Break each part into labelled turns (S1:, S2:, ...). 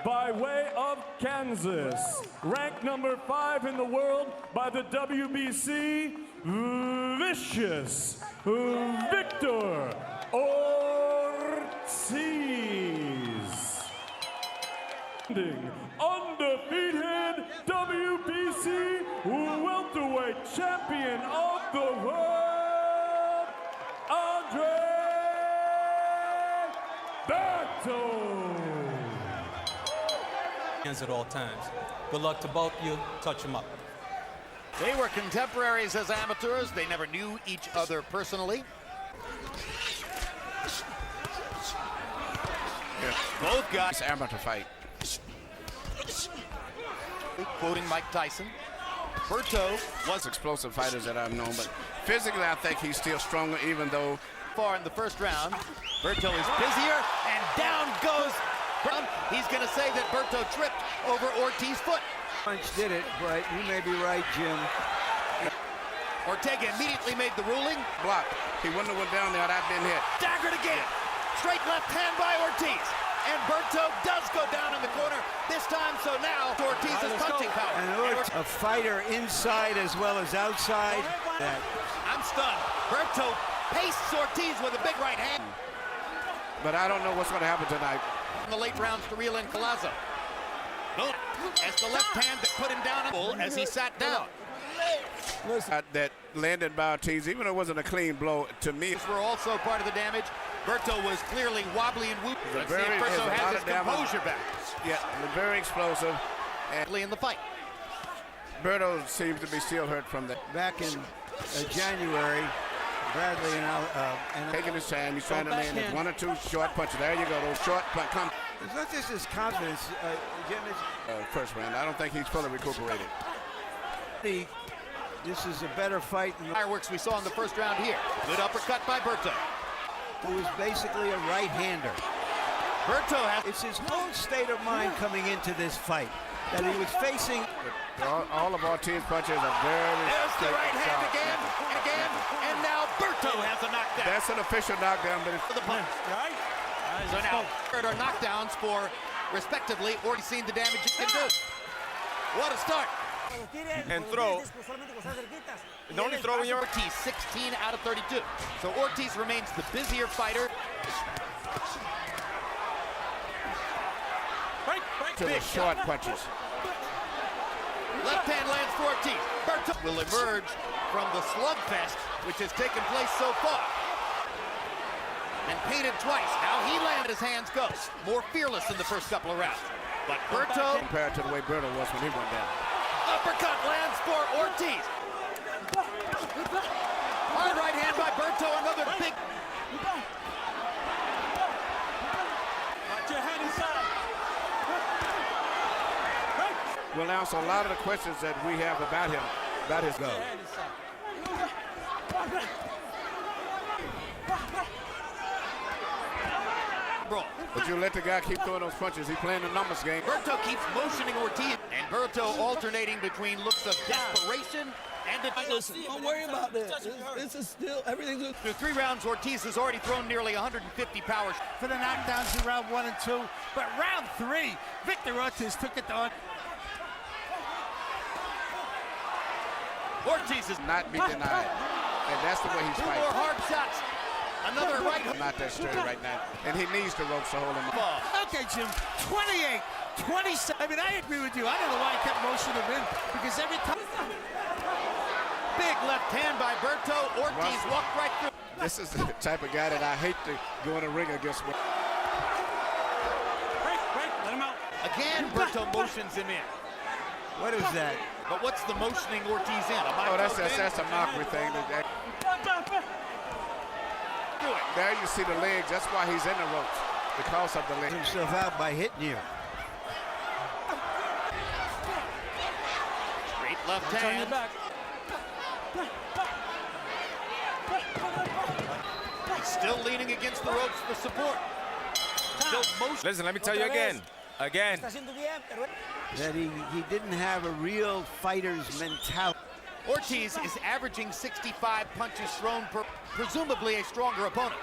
S1: by way of Kansas, ranked number 5 in the world by the WBC, Vicious Victor Ortiz. Undefeated WBC Welterweight Champion of the world, Berto.
S2: At all times. Good luck to both of you. Touch them up.
S3: They were contemporaries as amateurs. They never knew each other personally. Both guys amateur fight. Quoting Mike Tyson, Berto
S4: was explosive fighters that I've known, but physically I think he's still stronger, even though
S3: far in the first round. Berto is busier, and down goes. He's going to say that Berto tripped over Ortiz's foot.
S5: Punch did it, but you may be right, Jim.
S3: Ortega immediately made the ruling.
S4: Block. He wouldn't have went down there. I'd been hit.
S3: Staggered again. Straight left hand by Ortiz. And Berto does go down in the corner this time, so now Ortiz's punching power.
S5: And a fighter inside as well as outside.
S3: I'm stunned. Berto pastes Ortiz with a big right hand.
S4: But I don't know what's going to happen tonight.
S3: In the late rounds to reel in Collazo. As the left hand that put him down as he sat down.
S4: That landed by Ortiz, even though it wasn't a clean blow, to me.
S3: These were also part of the damage. Berto was clearly wobbly and whooping. Let's see if Berto has his composure back.
S4: Yeah, very explosive.
S3: And in the fight.
S4: Berto seems to be still hurt from that.
S5: Back in January, Bradley and
S4: taking his time, he's trying to land it. 1 or 2 short punches. There you go, those short punches.
S5: It's not just his confidence, Jim.
S4: First round, I don't think he's fully recuperated.
S5: This is a better fight than the
S3: fireworks we saw in the first round here. Good uppercut by Berto.
S5: Who was basically a right-hander.
S3: Berto has...
S5: It's his own state of mind coming into this fight that he was facing.
S4: All of Ortiz's punches are very...
S3: There's the right hand again, and again, and now Berto has a knockdown.
S4: That's an official knockdown, but it's...
S3: For the punch. Right? So now, third are knockdowns for, respectively, Ortiz seen the damage it can do. What a start.
S6: And throw.
S3: The only throw in your Ortiz, 16 out of 32. So Ortiz remains the busier fighter.
S4: To the short punches.
S3: Left hand lands for Ortiz. Berto will emerge from the slugfest which has taken place so far. And painted twice. Now he landed, his hands go. More fearless in the first couple of rounds. But Berto...
S4: Compared to the way Berto was when he went down.
S3: Uppercut lands for Ortiz. Hard right hand by Berto, another big...
S6: Put your head inside.
S4: Will answer a lot of the questions that we have about him, about his go. But you let the guy keep throwing those punches. He's playing the numbers game.
S3: Berto keeps motioning Ortiz, and Berto alternating between looks of desperation and
S7: listen, don't worry about this. This is still everything's good.
S3: Through 3 rounds, Ortiz has already thrown nearly 150 power
S8: for the knockdowns in round 1 and 2. But round 3, Victor Ortiz took it on.
S3: Ortiz is
S4: not be denied, and that's the way he's fighting.
S3: 2 more hard shots. Another right.
S4: Not that sturdy right now, and he needs the ropes to hold him up.
S8: Okay, Jim, 28, 27. I mean, I agree with you. I don't know why he kept motioning him in, because every time...
S3: Big left hand by Berto. Ortiz walked right through.
S4: This is the type of guy that I hate to go in a ring against.
S6: Break, let him out.
S3: Again, Berto motions him in.
S5: What is that?
S3: But what's the motioning Ortiz in?
S4: Oh, that's a mockery thing. There you see the legs. That's why he's in the ropes, because of the legs.
S5: Himself out by hitting you.
S3: Straight left hand.
S6: Turn your back.
S3: He's still leaning against the ropes for support. Still motion.
S6: Listen, let me tell you again.
S5: That he didn't have a real fighter's mentality.
S3: Ortiz is averaging 65 punches thrown per presumably a stronger opponent.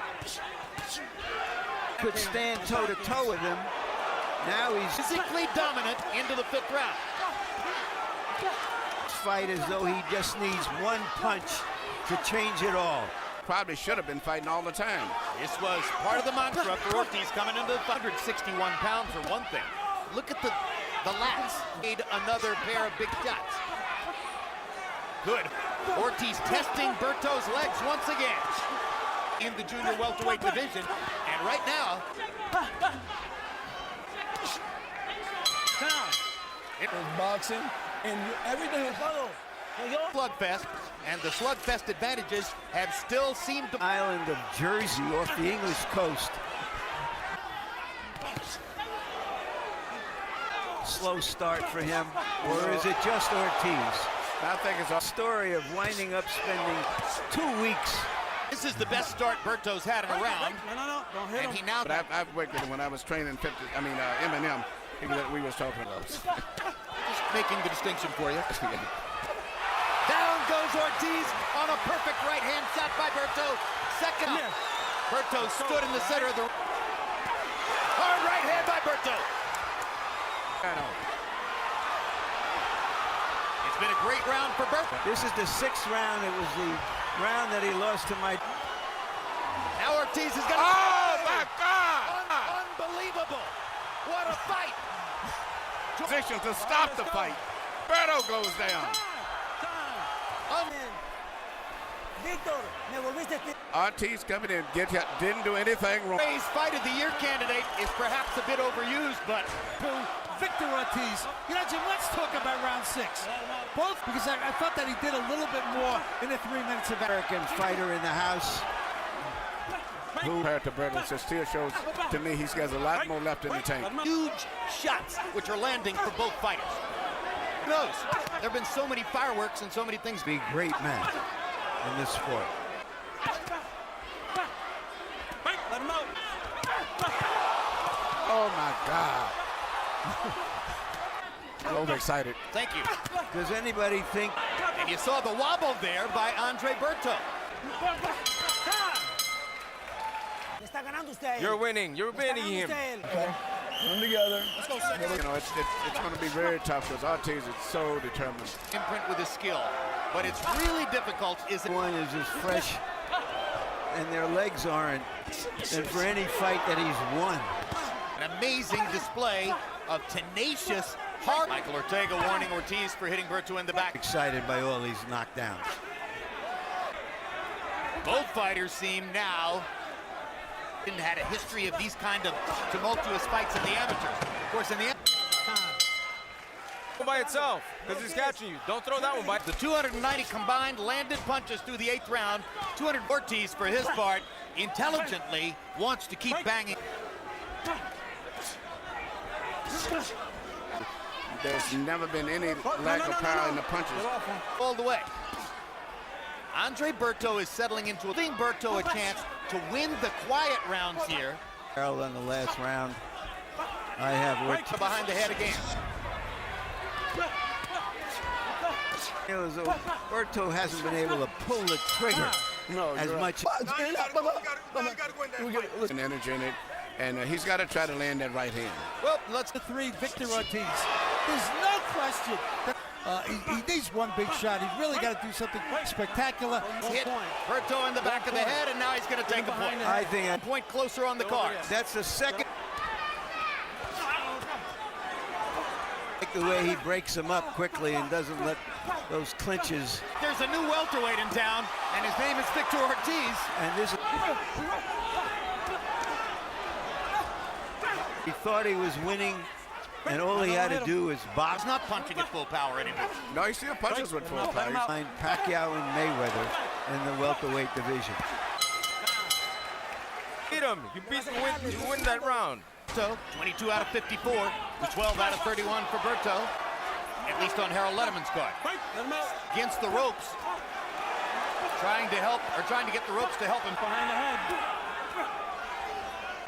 S5: Could stand toe-to-toe with him Now he's
S3: physically dominant into the 5th round.
S5: fight as though he just needs one punch to change it all.
S4: Probably should have been fighting all the time.
S3: This was part of the mantra for Ortiz coming into the 161 pounds for one thing. Look at the lats. Made another pair of big shots. Good. Ortiz testing Berto's legs once again in the junior welterweight division. And right now,
S7: It's boxing and everything.
S3: slugfest, and the slugfest advantages have still seemed to...
S5: Island of Jersey off the English coast. Slow start for him, or is it just Ortiz?
S4: I think it's a
S5: Story of winding up spending 2 weeks.
S3: This is the best start Berto's had in a round.
S6: No, don't hit
S3: And
S6: him.
S3: he now...
S4: But I've worked with him when I was training Eminem. We was talking about.
S3: Just making the distinction for you. Down goes Ortiz on a perfect right-hand shot by Berto. Second up. Berto stood in the center of the... Hard right hand by Berto. It's been a great round for Berto.
S5: This is the 6th round. It was the round that he lost to my...
S3: Now Ortiz is going to...
S4: Oh, my God!
S3: Unbelievable. What a fight.
S4: Position to stop the fight. Berto goes down. Ortiz coming in, didn't do anything wrong.
S3: Ray's Fight of the Year candidate is perhaps a bit overused, but
S8: Victor Ortiz. You know, Jim, let's talk about round 6. Both because I thought that he did a little bit more in the 3 minutes of
S5: American fighter in the house.
S4: Compared to Berto, so still shows to me he's got a lot more left in the tank.
S3: huge shots which are landing for both fighters. Who knows? There have been so many fireworks and so many things.
S5: Be great man in this sport.
S6: Let him out.
S4: Oh my God. Overexcited.
S3: Thank you.
S5: Does anybody think
S3: And you saw the wobble there by Andre Berto.
S6: You're winning. You're winning him.
S7: Come together.
S4: You know, it's going to be very tough because Ortiz is so determined.
S3: Imprint with his skill. But it's really difficult, is it?
S5: one is as fresh and their legs aren't than for any fight that he's won?
S3: An amazing display of tenacious heart. Michael Ortega warning Ortiz for hitting Berto in the back.
S5: Excited by all these knockdowns.
S3: Both fighters seem now didn't had a history of these kind of tumultuous fights in the amateurs. Of course, in the
S6: By itself, because he's catching you. Don't throw that one by.
S3: the 290 combined landed punches through the 8th round. 200 Ortiz, for his part, intelligently wants to keep banging.
S4: There's never been any lack of power in the punches.
S3: All the way. Andre Berto is settling into giving Berto a chance to win the quiet rounds here.
S5: Harold in the last round. I have Ortiz.
S3: Behind the head again.
S5: As though Berto hasn't been able to pull the trigger as much.
S4: And energy in it, and he's got to try to land that right hand.
S3: Well, let's
S8: the 3, Victor Ortiz. There's no question that he needs one big shot. He's really got to do something spectacular.
S3: hit Berto in the back of the head, and now he's going to take a point.
S5: I think
S3: A point closer on the card.
S5: that's the second. Like the way he breaks him up quickly and doesn't let those clinches.
S3: There's a new welterweight in town, and his name is Victor Ortiz.
S5: And this. He thought he was winning, and all he had to do was box.
S3: He's not punching at full power anymore.
S4: No, he still punches with full power.
S5: Behind Pacquiao and Mayweather in the welterweight division.
S6: Beat him. You win that round.
S3: So 22 out of 54 to 12 out of 31 for Berto, at least on Harold Letterman's card. Against the ropes, trying to get the ropes to help him.
S6: Behind the head.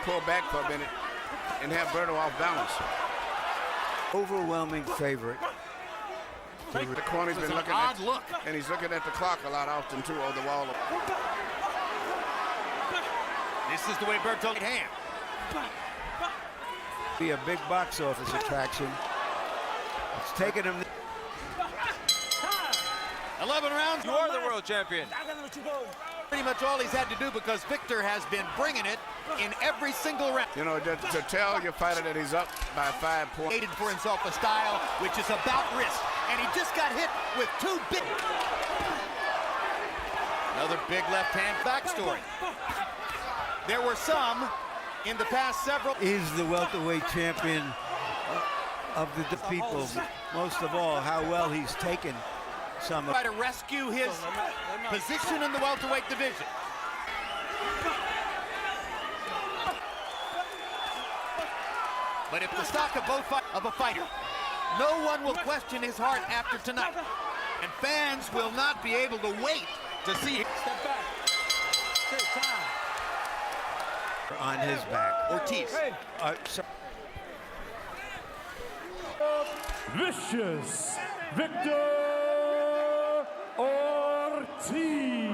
S4: Pull back for a minute and have Berto off balance.
S5: Overwhelming favorite.
S4: The corner's been looking
S3: Odd
S4: at,
S3: look.
S4: and he's looking at the clock a lot often too, on the wall.
S3: This is the way Berto hand.
S5: Be a big box office attraction. It's taken him.
S3: 11 rounds.
S6: You are the world champion.
S3: Pretty much all he's had to do because Victor has been bringing it in every single round.
S4: You know, to tell your fighter that he's up by 5 points.
S3: Created for himself a style which is about wrist, and he just got hit with 2 big. Another big left hand backstory. There were some in the past several.
S5: Is the welterweight champion of the people. Most of all, how well he's taken some.
S3: Try to rescue his position in the welterweight division. But if the stock of a fighter, no one will question his heart after tonight, and fans will not be able to wait to see.
S8: Step back. Time.
S5: On his back.
S3: Ortiz.
S1: Vicious Victor Ortiz.